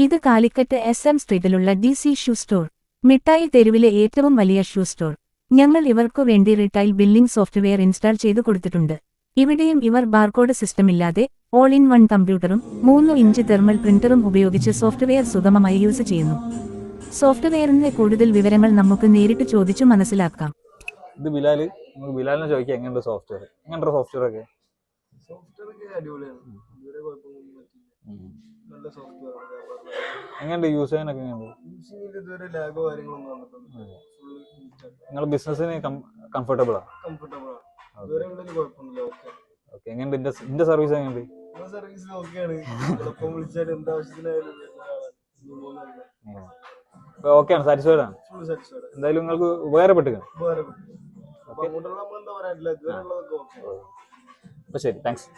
ഇത് Calicut SM സ്ട്രീറ്റിലുള്ള DC shoe store. മിഠായി തെരുവിലെ ഏറ്റവും വലിയ ഷൂ സ്റ്റോർ. ഞങ്ങൾ ഇവർക്കു വേണ്ടി റിട്ടൈൽ ബില്ലിംഗ് സോഫ്റ്റ്വെയർ ഇൻസ്റ്റാൾ ചെയ്തു കൊടുത്തിട്ടുണ്ട്. ഇവിടെയും ഇവർ ബാർകോഡ് സിസ്റ്റമില്ലാതെ ഓൾ ഇൻ വൺ കമ്പ്യൂട്ടറും 3 ഇഞ്ച് തെർമൽ പ്രിന്ററും ഉപയോഗിച്ച് സോഫ്റ്റ്വെയർ സുഗമമായി യൂസ് ചെയ്യുന്നു. സോഫ്റ്റ്വെയറിന്റെ കൂടുതൽ വിവരങ്ങൾ നമുക്ക് നേരിട്ട് ചോദിച്ചു മനസ്സിലാക്കാം. ഇത് ബിലാൽ, നമുക്ക് ബിലാലിനെ ചോദിക്കാം എങ്ങനെയുണ്ട് സോഫ്റ്റ്വെയർ, എങ്ങനെയുണ്ട് സോഫ്റ്റ്വെയർ ഒക്കെ? എങ്ങനെയുണ്ട് യൂസ് ചെയ്യാനൊക്കെ? നിങ്ങളുടെ ബിസിനസ്സിന് കംഫർട്ടബിളാ? ഓക്കെ. എങ്ങനെയുണ്ട് ഇതിന്റെ സർവീസ്? എങ്ങനെയുണ്ട്? ഓക്കെയാണ്, സാറ്റിസ്ഫൈഡ് ആണ്? എന്തായാലും നിങ്ങൾക്ക് ഉപകാരപ്പെട്ടു. അപ്പൊ ശരി, താങ്ക്സ്.